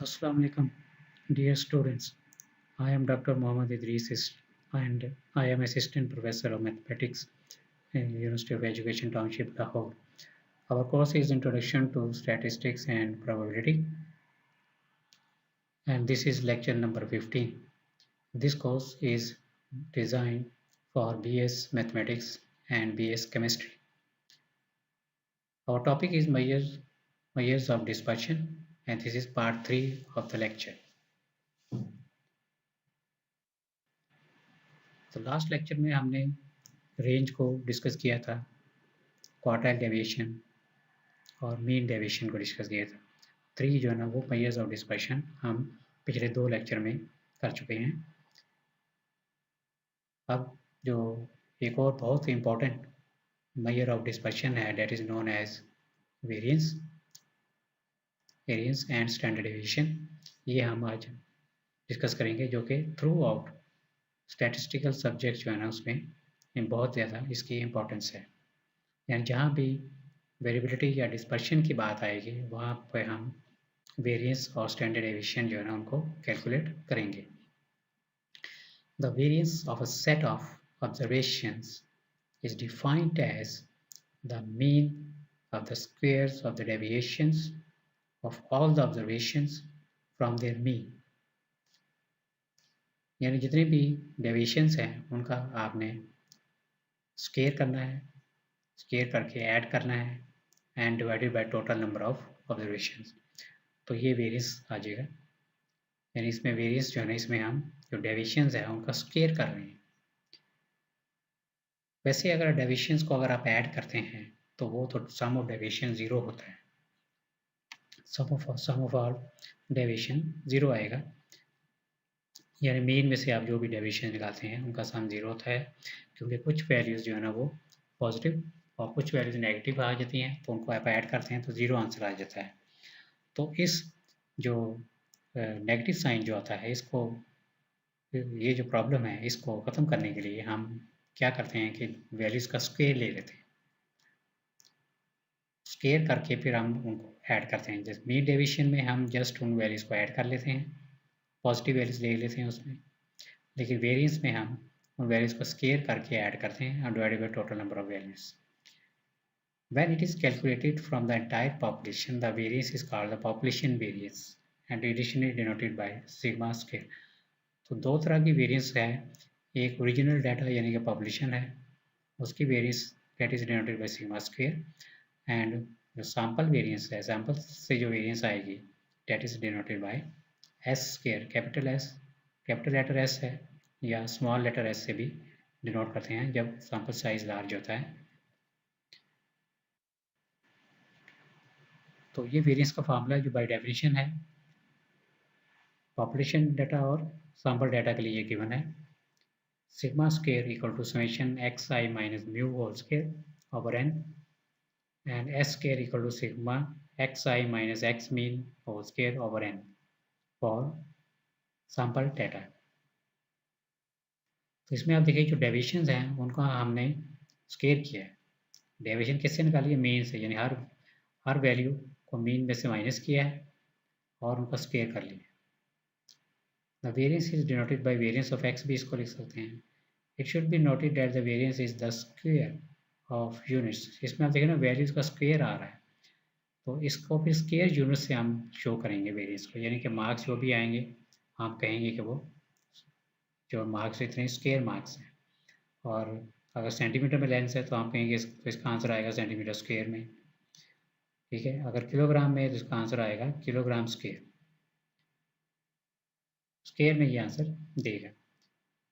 Assalamu alaikum, dear students. I am Dr. Mohammad Idris and I am Assistant Professor of Mathematics in University of Education Township, Lahore. Our course is Introduction to Statistics and Probability, and this is lecture number 15. This course is designed for BS Mathematics and BS Chemistry. Our topic is measures of dispersion, and this is part 3 of the lecture. तो last lecture में हमने range को discuss किया था, quartile deviation और mean deviation को discuss किया था। 3 जो है ना वो मेजर्स ऑफ डिस्पर्शन हम पिछले 2 लेक्चर में कर चुके हैं। अब जो एक और बहुत इम्पोर्टेंट मेजर ऑफ डिस्पर्शन है that is known as variance and standard deviation, ये हम आज डिस्कस करेंगे, जो कि थ्रू आउट स्टैटिस्टिकल सब्जेक्ट जो है ना उसमें बहुत ज़्यादा इसकी इम्पोर्टेंस है। यानी जहाँ भी वेरिएबिलिटी या डिस्पर्शन की बात आएगी वहाँ पे हम वेरिएंस और स्टैंडर्ड डेविएशन जो है ना उनको कैलकुलेट करेंगे। The variance of a set of observations is defined as the mean of the squares of the deviations of all the observations from their mean. यानी जितने भी डेविएशंस हैं उनका आपने स्क्वायर करना है, स्क्वायर करके ऐड करना है and divided by total number of observations, तो ये वेरिएंस आ जाएगा। यानी इसमें वेरिएंस जो है ना इसमें हम जो डेविएशंस है उनका स्क्वायर कर रहे हैं। वैसे अगर डेविएशंस को अगर आप ऐड करते हैं तो वो तो सम ऑफ डेविएशन 0 होता है, सम ऑफ ऑल डेविएशन 0 आएगा। यानी मीन में से आप जो भी डेविएशन निकालते हैं उनका सम 0 होता है, क्योंकि कुछ वैल्यूज़ जो है ना वो पॉजिटिव और कुछ वैल्यूज़ नेगेटिव आ जाती हैं, तो उनको आप ऐड करते हैं तो 0 आंसर आ जाता है। तो इस जो नेगेटिव साइन जो आता है, इसको ये जो प्रॉब्लम है इसको ख़त्म करने के लिए हम क्या करते हैं कि वैल्यूज़ का स्क्वायर ले लेते हैं, स्क्वायर करके फिर हम उनको ऐड करते हैं। जैसे मीन डेविएशन में हम जस्ट उन वैल्यूज़ को ऐड कर लेते हैं, पॉजिटिव वैल्यूज़ ले लेते हैं उसमें, लेकिन वेरिएंस में हम उन वैल्यूज़ को स्क्वायर करके ऐड करते हैं और divided by total number of values. When it is calculated from the entire population, the variance is called the population variance and additionally denoted by sigma square. तो दो तरह की वेरिएंस है, एक ओरिजिनल डाटा यानी कि पॉपुलेशन है, उसकी variance that is denoted by sigma square, and जो सैंपल वेरिएंस है, सैंपल से जो वेरिएंस आएगी that is denoted by S square. Capital letter S है या स्मॉल लेटर एस से भी डिनोट करते हैं जब सैंपल साइज लार्ज होता है। तो ये वेरिएंस का फार्मूला जो बाय डेफिनेशन है पॉपुलेशन डाटा और सैंपल डाटा के लिए गिवन है, sigma square equal to summation x i minus mu whole square over n, and s square equal to sigma x i minus x mean whole square over n for sample data. तो इसमें आप देखिए जो deviations हैं उनका हमने square किया है। डेविएशन किससे निकाली है? मीन से, यानी हर वैल्यू को मीन में से माइनस किया है और उनका स्क्वायर कर लिया। The variance is denoted bye variance of x भी इसको लिख सकते हैं। It should be noted that the variance is the square of units. इसमें आप देखें ना वैल्यूज का स्क्वायर आ रहा है, तो इसको फिर स्क्वायर यूनिट से हम शो करेंगे वेरिएंस को, यानी कि मार्क्स जो भी आएंगे हम कहेंगे कि वो जो मार्क्स इतने स्क्वायर मार्क्स हैं, और अगर सेंटीमीटर में लेंस है तो हम कहेंगे तो इसका आंसर आएगा सेंटीमीटर स्क्वायर में, ठीक है। अगर किलोग्राम में तो इसका आंसर आएगा किलोग्राम स्क्वायर में ये आंसर देगा।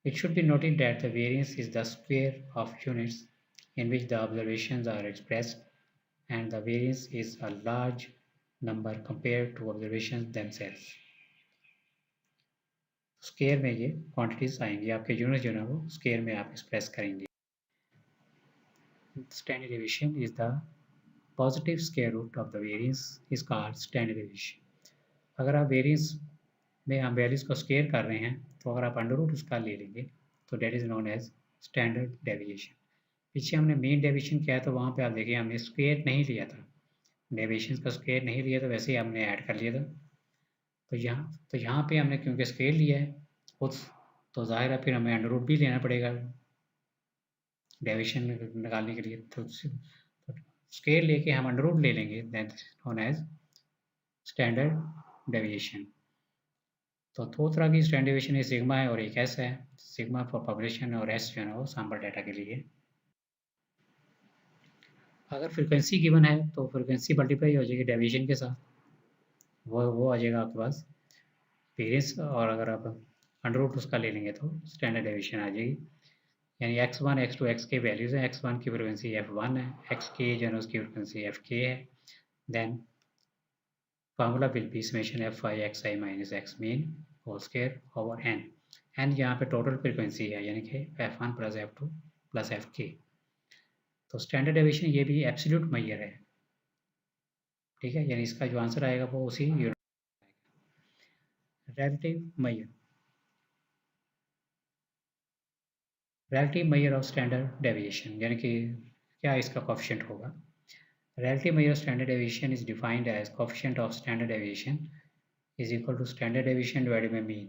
It should be noted that the variance is the square of units in which the observations are expressed, and the variance is a large number compared to observations themselves. Square में ये quantities आएंगी, आपके unit जो है ना वो square में आप एक्सप्रेस करेंगे। Standard deviation is the positive square root of the variance is called standard deviation. अगर आप वेरिएंस में हम वैल्यूज़ को स्क्वायर कर रहे हैं तो अगर आप अंडर रूट उसका ले लेंगे तो that is known as standard deviation. पीछे हमने मीन डेविएशन किया तो वहाँ पे आप देखिए हमने स्क्वायर नहीं लिया था, डेविएशन का स्क्वायर नहीं लिया, तो वैसे ही हमने ऐड कर लिया था। तो यहाँ पे हमने क्योंकि स्केल लिया है खुद, तो जाहिर है फिर हमें अंडर रूट भी लेना पड़ेगा डेविएशन निकालने के लिए। तो स्केल लेके हम अंडर रूट ले लेंगे, that known as standard deviation. तो दो तरह की स्टैंडर्ड डेविएशन, एक सिग्मा है और एक एस है। सिग्मा फॉर पॉपुलेशन और एस जो है ना वो सैंपल डाटा के लिए। अगर फ्रीक्वेंसी गिवन है तो फ्रीक्वेंसी मल्टीप्लाई हो जाएगी डेविएशन के साथ, वो आ जाएगा आपके पास वेरिएंस। और अगर आप अंडर रूट उसका ले लेंगे तो स्टैंडर्ड डेविएशन आ जाएगी। यानी x1 x2 x के वैल्यूज़ हैं, x1 की फ्रिक्वेंसी f1 है, x के जो है उसकी फ्रिक्वेंसी f k है। Then formula will be summation f I x I minus x mean whole square over n। n यहाँ पे टोटल फ्रिक्वेंसी है, यानी कि f1 plus f2 plus fk। तो स्टैंडर्ड डेविएशन ये भी एब्सोल्यूट मेजर है, ठीक है, यानी इसका जो आंसर आएगा वो उसी unit relative major. Relative measure of standard deviation यानी कि क्या इसका कोफिशिएंट होगा। Relative measure of standard deviation is defined as coefficient of standard deviation is equal to standard deviation divided by mean।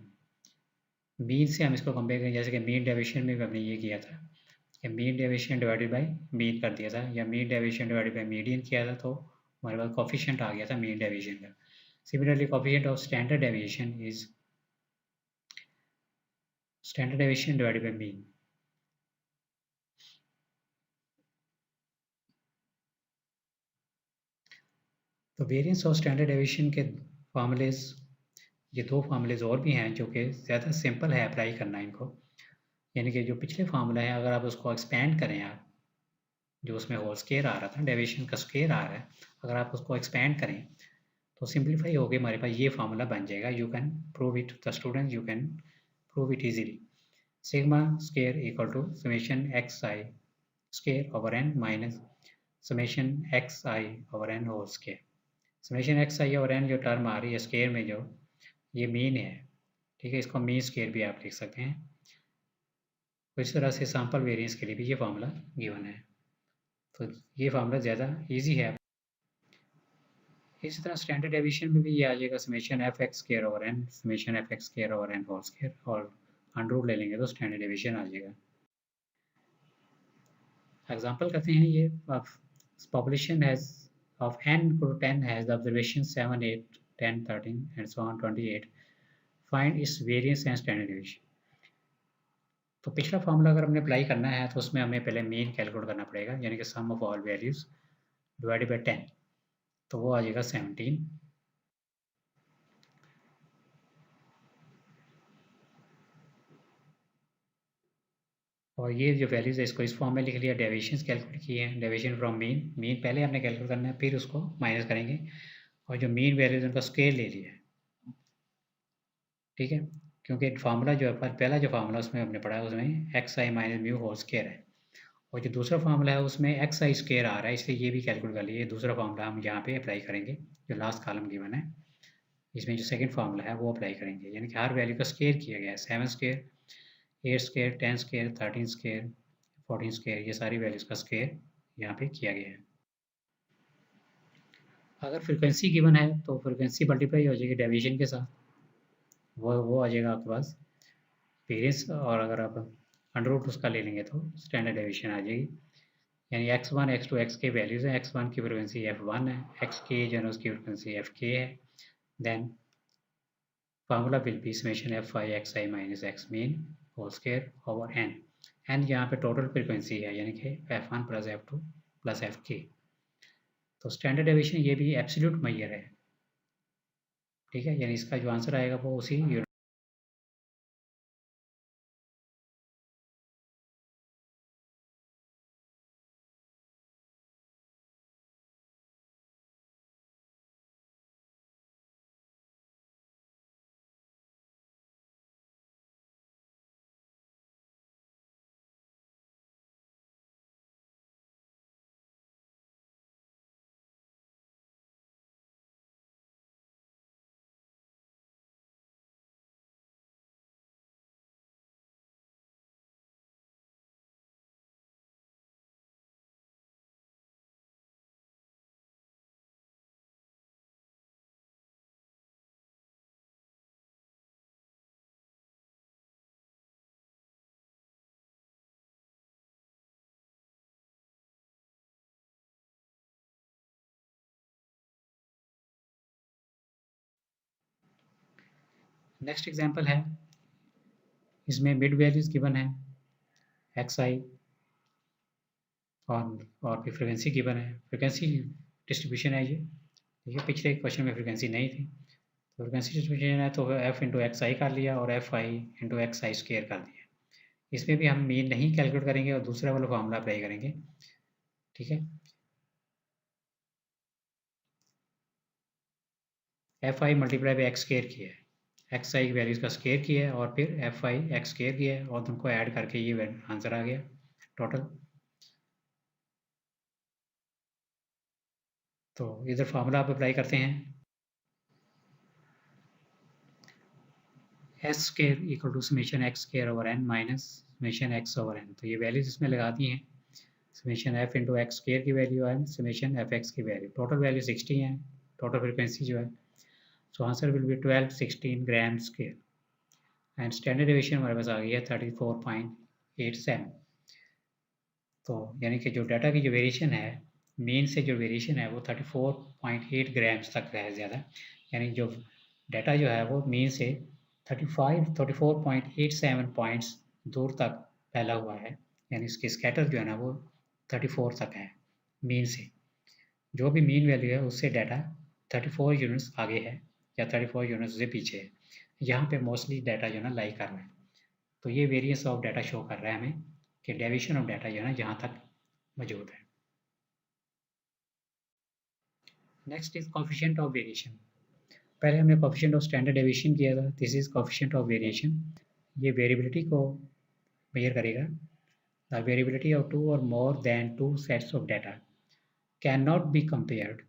Mean से हम इसको कंपेयर करें, जैसे कि मीन डेविएशन में भी हमने ये किया था कि mean deviation divided by mean कर दिया था, या mean deviation divided by median किया था, तो हमारे पास कोफिशिएंट आ गया था मीन डेविएशन का। Similarly coefficient of standard deviation is standard deviation divided by mean. तो वेरिएंस ऑफ स्टैंडर्ड डेविएशन के फार्मूलेज, ये दो फार्मूलेज और भी हैं जो कि ज़्यादा सिंपल है अप्लाई करना इनको। यानी कि जो पिछले फार्मूला है अगर आप उसको एक्सपेंड करें, आप जो उसमें होल स्केयर आ रहा था, डेविएशन का स्केयर आ रहा है, अगर आप उसको एक्सपेंड करें तो सिंप्लीफाई होकर हमारे पास ये फार्मूला बन जाएगा। You can prove it, the student you can prove it easily. Sigma square equal to summation x i square over n minus summation x i over n whole square. Summation x i over n जो term आ रही है square में, जो ये mean है, ठीक है, इसको मीन स्केयर भी आप लिख सकते हैं। तो इस तरह से सैम्पल वेरिएंस के लिए भी ये फार्मूला गिवन है, तो ये फार्मूला ज़्यादा इजी है। इसी तरह स्टैंडर्ड डेविएशन में भी ये आ जाएगा summation f x square over n summation f x square over n whole square, और अंडर रूट ले लेंगे तो स्टैंडर्ड डेविएशन आ जाएगा। एग्जांपल करते हैं, ये population has of n equal to 10 has the observation 7, 8, 10, 13 and so on 28. Find its variance and standard deviation। तो पिछला फार्मूला अगर हमने अप्लाई करना है तो उसमें हमें पहले मीन कैलकुलेट करना पड़ेगा, यानी कि sum of all values divided by 10, तो वो आ जाएगा 17। और ये जो वैल्यूज है इसको इस फॉर्म में लिख लिया, डेविएशंस कैलकुलेट किए हैं, डेविएशन फ्रॉम मीन, मीन पहले हमने कैलकुलेट करना है फिर उसको माइनस करेंगे, और जो मीन वैल्यूज उनका स्केल ले लिया है, ठीक है, क्योंकि फार्मूला जो है पहला जो फार्मूला उसमें हमने पढ़ा है उसमें x i minus mu whole square है, और जो दूसरा फार्मूला है उसमें एक्स आई स्केयर आ रहा है, इसलिए ये भी कैलकुलेट कर लिए। दूसरा फार्मूला हम यहाँ पे अप्लाई करेंगे, जो लास्ट कॉलम गिवन है इसमें जो सेकंड फार्मूला है वो अप्लाई करेंगे, यानी कि हर वैल्यू का स्केयर किया गया है, 7 square, 8 square, 10 square, 13 square, 14 square, ये सारी वैल्यूज का स्केयर यहाँ पे किया गया है। अगर फ्रिक्वेंसी गिवन है तो फ्रिक्वेंसी मल्टीप्लाई हो जाएगी डेविएशन के साथ, वो आ जाएगा आपके पास वेरिएंस। और अगर आप अंडर रूट उसका ले लेंगे तो स्टैंडर्ड डेविएशन आ जाएगी। यानी x1 x2 x के वैल्यूज़ हैं, x1 की फ्रिक्वेंसी f1 है, x के जो है उसकी फ्रिक्वेंसी fk है। Then formula will be summation f I x I minus x mean whole square over n। n यहाँ पे टोटल फ्रिक्वेंसी है, यानी कि f1 plus f2 plus fk। तो स्टैंडर्ड डेविएशन ये भी एब्सोल्यूट मेजर है, ठीक है, यानी इसका जो आंसर आएगा वो उसी नेक्स्ट एग्जांपल है, इसमें मिड वैल्यूज गिवन है एक्स आई और फिर फ्रिक्वेंसी गिवन है, फ्रिक्वेंसी डिस्ट्रीब्यूशन है ये, ठीक है। पिछले क्वेश्चन में फ्रिक्वेंसी नहीं थी, तो फ्रिक्वेंसी डिस्ट्रीब्यूशन है तो एफ इंटू एक्स आई कर लिया और F I into x I square कर दिया। इसमें भी हम मीन नहीं कैलकुलेट करेंगे और दूसरा वाला फॉर्मूला अप्लाई करेंगे, ठीक है। F I multiply by x square किया है, एक्स आई की वैल्यूज़ का स्क्र किया है और फिर एफ आई एक्स स्क्र किया है और उनको ऐड करके ये आंसर आ गया टोटल। तो इधर फार्मूला आप अप्लाई करते हैं, s square equal to summation x square over n minus summation x over n. तो ये वैल्यूज इसमें लगा दी हैं, summation f into x square की वैल्यू है, समेशन एफ एक्स की वैल्यू, टोटल वैल्यू 60 है, टोटल फ्रिक्वेंसी जो है। So answer will be 1216 gram square and standard deviation हमारे पास आ गई है 34.87। तो यानी कि जो डाटा की जो वेरिएशन है, मीन से जो वेरिएशन है वो 34.8 ग्राम्स तक है ज़्यादा, यानी जो डाटा जो है वो मीन से 34.87 पॉइंट्स दूर तक फैला हुआ है, यानी इसकी स्कैटर जो है ना वो 34 तक है मीन से। जो भी मीन वैल्यू है उससे डाटा 34 यूनिट्स आगे है या 34 यूनिट्स से पीछे है, यहाँ पे मोस्टली डाटा जो है ना लाई कर रहा है। तो ये वेरिएंस ऑफ डाटा शो कर रहा है हमें कि डेविएशन ऑफ डाटा जो है ना यहाँ तक मौजूद है। Next is coefficient of variation. पहले हमने कोफिशिएंट ऑफ स्टैंडर्ड डेविएशन किया था, this is coefficient of variation. ये वेरिएबिलिटी को मेजर करेगा। द वेरिएबिलिटी ऑफ टू और more than two sets of data can not be compared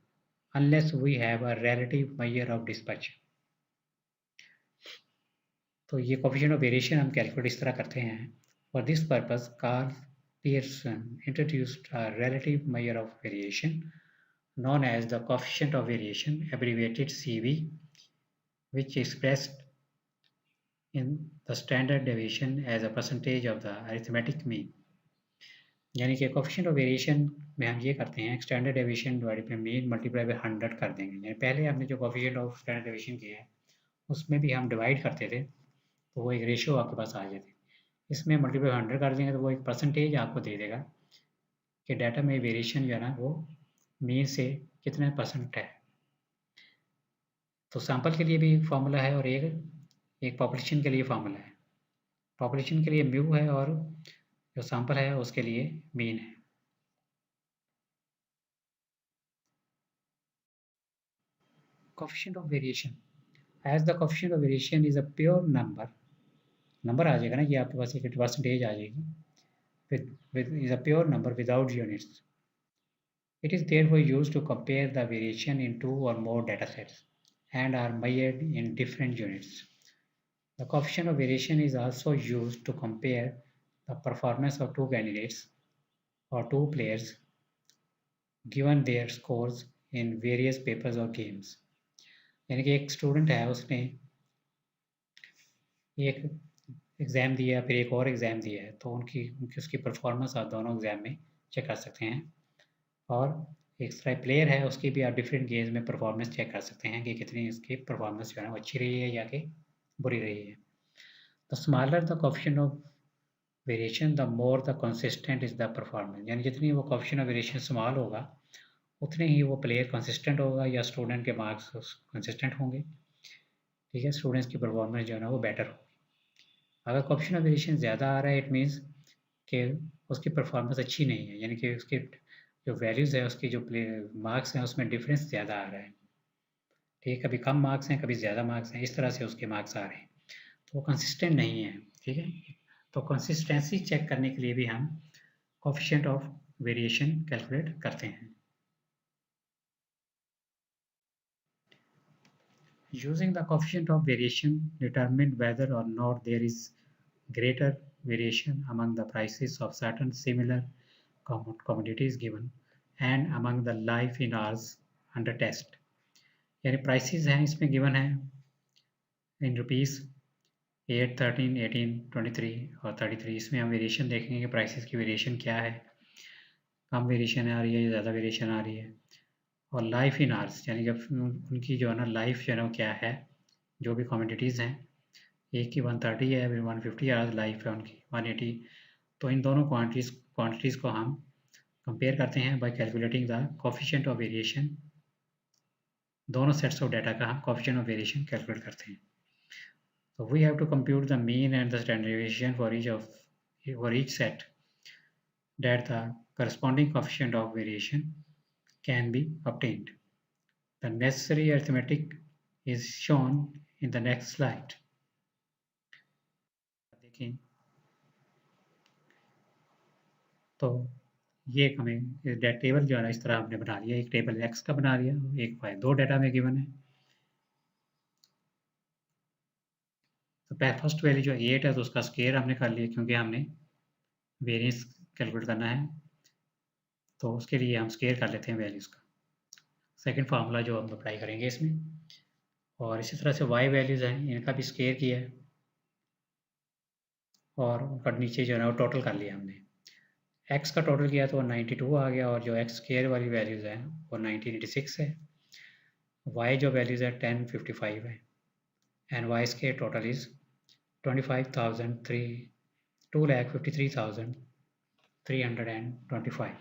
unless we have a relative measure of dispersion. तो ये coefficient of variation हम calculate इस तरह करते हैं। For this purpose Karl Pearson introduced a relative measure of variation known as the coefficient of variation, abbreviated CV, which expressed in the standard deviation as a percentage of the arithmetic mean। यानी कि coefficient of variation में हम ये करते हैं, standard deviation divided by mean multiply by 100 कर देंगे। यानी पहले हमने जो कोफिशिएंट ऑफ स्टैंडर्ड डेविएशन किया है उसमें भी हम डिवाइड करते थे तो वो एक रेशियो आपके पास आ जाती। इसमें मल्टीप्लाई 100 कर देंगे तो वो एक परसेंटेज आपको दे देगा कि डाटा में वेरिएशन जो है ना वो मीन से कितने परसेंट है। तो सैंपल के लिए भी फार्मूला है और एक पॉपुलेशन के लिए फार्मूला है। पॉपुलेशन के लिए म्यू है और जो सैंपल है उसके लिए मीन है। Coefficient of variation, as the coefficient of variation is a pure number आ जाएगा ना, ये आपके पास एक परसेंटेज आ जाएगी, with is a pure number without units. It is therefore used to compare the variation in two or more data sets and are measured in different units. The coefficient of variation is also used to compare the performance of two candidates or two players given their scores in various papers or games। यानी कि एक student है, उसने एक exam दिया फिर एक और एग्ज़ाम दिया है, तो उनकी उसकी परफॉर्मेंस आप दोनों एग्ज़ाम में चेक कर सकते हैं। और एक तरह प्लेयर है, उसकी भी आप डिफरेंट गेम्स में परफॉर्मेंस चेक कर सकते हैं कि कितनी इसकी परफॉर्मेंस जो है वो अच्छी रही है या कि बुरी रही है। The smaller the coefficient of variation the more the consistent is the performance. यानी जितनी वो कोफिशिएंट ऑफ वेरिएशन स्मॉल होगा उतने ही वो प्लेयर कंसिस्टेंट होगा या स्टूडेंट के मार्क्स कंसिस्टेंट होंगे, ठीक है, स्टूडेंट्स की परफॉर्मेंस जो है ना वो बेटर होगी। अगर कोफिशिएंट ऑफ वेरिएशन ज़्यादा आ रहा है इट मीन्स कि उसकी परफॉर्मेंस अच्छी नहीं है, यानी कि उसकी जो वैल्यूज़ है उसकी जो मार्क्स हैं उसमें डिफरेंस ज़्यादा आ रहा है, ठीक है, कभी कम मार्क्स हैं कभी ज़्यादा मार्क्स हैं, इस तरह से उसके मार्क्स आ रहे हैं, तो वो कंसिस्टेंट नहीं है, ठीक है। तो कंसिस्टेंसी चेक करने के लिए भी हम कोफिशिएंट ऑफ वेरिएशन कैलकुलेट करते हैं। Using the coefficient of variation determine whether or not there is greater variation among the prices of certain similar commodities given and among the life in hours under test। यानी prices हैं इसमें given है in rupees 8, 13, 18, 23 और 33। इसमें हम variation देखेंगे कि prices की वेरिएशन क्या है, कम वेरिएशन आ रही है या ज़्यादा वेरिएशन आ रही है। और लाइफ इन आवर्स यानी कि उनकी जो है ना लाइफ जो है ना क्या है, जो भी कमोडिटीज़ हैं एक की 130 है, 150 आवर्स लाइफ है उनकी 180। तो इन दोनों क्वांटिटीज़ को हम कंपेयर करते हैं bye calculating the coefficient of variation. दोनों सेट्स ऑफ डाटा का हम कोफिशिएंट ऑफ वेरिएशन कैलकुलेट करते हैं। So we have to compute the mean and the standard deviation for each set, that the corresponding coefficient of variation can be obtained. The necessary arithmetic is shown in the next slide. देखें तो ये हमें table जो है इस तरह हमने बना लिया, एक टेबल x का बना लिया, एक y, दो डाटा में गिवन है। तो फर्स्ट वैल्यू जो 8 है तो उसका स्केयर हमने कर लिया क्योंकि हमने वेरिएंस कैलकुलेट करना है, तो उसके लिए हम स्केयर कर लेते हैं वैल्यूज़ का। सेकंड फार्मूला जो हम अप्लाई करेंगे इसमें, और इसी तरह से y वैल्यूज़ हैं इनका भी स्केयर किया है और उनका नीचे जो है ना वो टोटल कर लिया हमने। x का टोटल किया तो 92 आ गया और जो x स्केयर वाली वैल्यूज़ हैं वो 1986 है। y जो वैल्यूज़ है 1055 है and y square total is 2,53,325।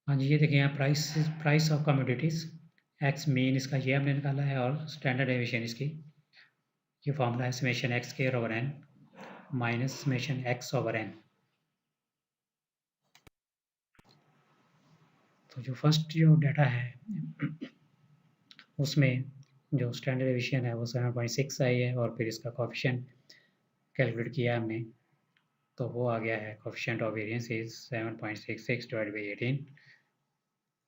हाँ जी, ये देखिए यहाँ price of commodities x main इसका ये हमने निकाला है और स्टैंडर्ड डेविएशन इसकी ये फॉर्मूला है summation x square over n minus summation x over n. तो जो फर्स्ट जो डाटा है उसमें जो स्टैंडर्ड डेविएशन है वो 7.6 आई है और फिर इसका कोएफिशिएंट कैलकुलेट किया हमने तो वो आ गया है coefficient of variance is 7.66 divided by 18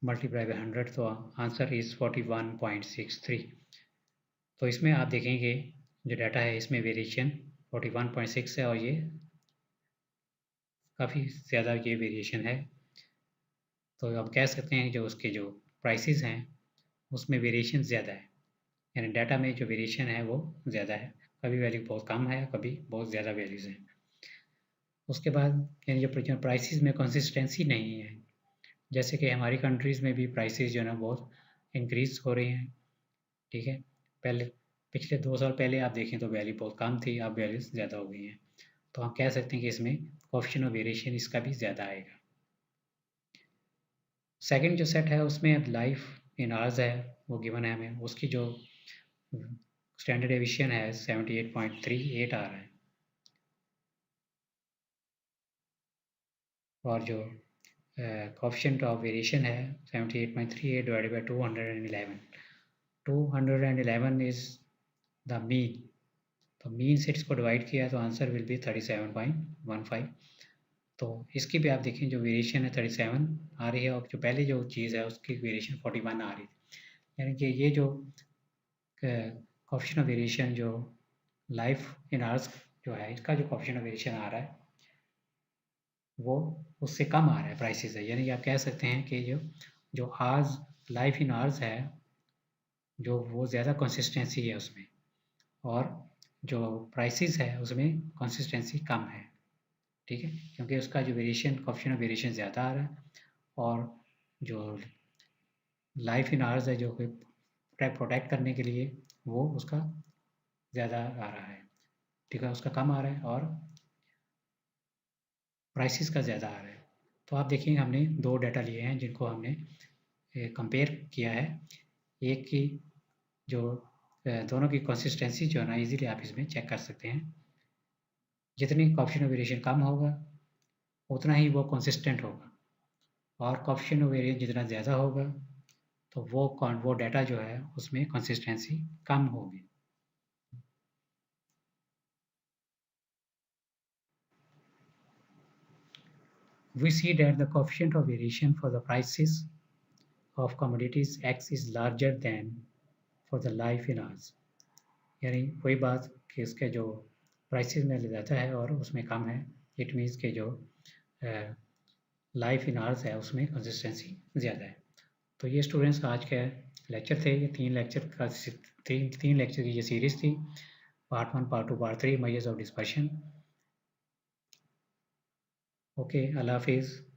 multiply by 100 तो आंसर इज़ 41.63। तो इसमें आप देखेंगे जो डाटा है इसमें वेरिएशन 41.6 है और ये काफ़ी ज़्यादा ये वेरिएशन है। तो आप कह सकते हैं जो उसके जो प्राइसेस हैं उसमें वेरिएशन ज़्यादा है, यानी डाटा में जो वेरिएशन है वो ज़्यादा है, कभी वैल्यू बहुत कम है कभी बहुत ज़्यादा वैल्यूज़ हैं। उसके बाद यानी जो प्राइसेस में कंसिस्टेंसी नहीं है, जैसे कि हमारी कंट्रीज़ में भी प्राइसेस जो है ना बहुत इंक्रीज़ हो रही हैं, ठीक है। पहले पिछले 2 साल पहले आप देखें तो वैल्यू बहुत कम थी, अब वैल्यूज़ ज़्यादा हो गई हैं। तो हम कह सकते हैं कि इसमें कोएफिशिएंट ऑफ वेरिएशन इसका भी ज़्यादा आएगा। सेकंड जो सेट है उसमें लाइफ इन आवर्स है वो गिवन है हमें, उसकी जो स्टैंडर्ड डेविएशन है 78.38 आ रहा है और जो कोएफिशिएंट ऑफ वेरिएशन है 78.38 divided by 211। 211 is the mean, तो मीन से इसको डिवाइड किया तो आंसर विल बी 37.15। तो इसकी भी आप देखें जो वेरिएशन है 37 आ रही है और जो पहले जो चीज़ है उसकी वेरिएशन 41 आ रही थी, यानी कि ये जो कोएफिशिएंट ऑफ वेरिएशन जो लाइफ इन आवर्स जो है इसका जो कोएफिशिएंट ऑफ वेरिएशन आ रहा है वो उससे कम आ रहा है प्राइसेस है, यानी कि आप कह सकते हैं कि जो आवर्स लाइफ इन आवर्स है जो वो ज़्यादा कंसिस्टेंसी है उसमें और जो प्राइसेस है उसमें कंसिस्टेंसी कम है, ठीक है, क्योंकि उसका जो वेरिएशन कोएफिशिएंट ऑफ वेरिएशन ज़्यादा आ रहा है और जो लाइफ इन आवर्स है जो कि प्रोटेक्ट करने के लिए वो उसका ज़्यादा आ रहा है, ठीक है, उसका कम आ रहा है और प्राइसेस का ज़्यादा आ रहा है। तो आप देखिए हमने 2 डाटा लिए हैं जिनको हमने कंपेयर किया है, एक की जो दोनों की कंसिस्टेंसी जो है ना इजीली आप इसमें चेक कर सकते हैं। जितनी कोएफिशिएंट ऑफ वेरिएशन कम होगा उतना ही वो कंसिस्टेंट होगा और कोएफिशिएंट ऑफ वेरिएशन जितना ज़्यादा होगा तो वो डाटा जो है उसमें कंसिस्टेंसी कम होगी। We see that the coefficient of variation for the prices of commodities X is larger than for the life in hours, यानी वही बात कि इसके जो प्राइसेस में ज़्यादा है और उसमें कम है, इट मीन्स के जो लाइफ इन आवर्स है उसमें कंसिस्टेंसी ज़्यादा है। तो ये स्टूडेंट्स आज के लेक्चर थे, ये 3 लेक्चर की ये सीरीज़ थी part 1, part 2, part 3 images of dispersion. Okay, अल्लाह हाफिज़।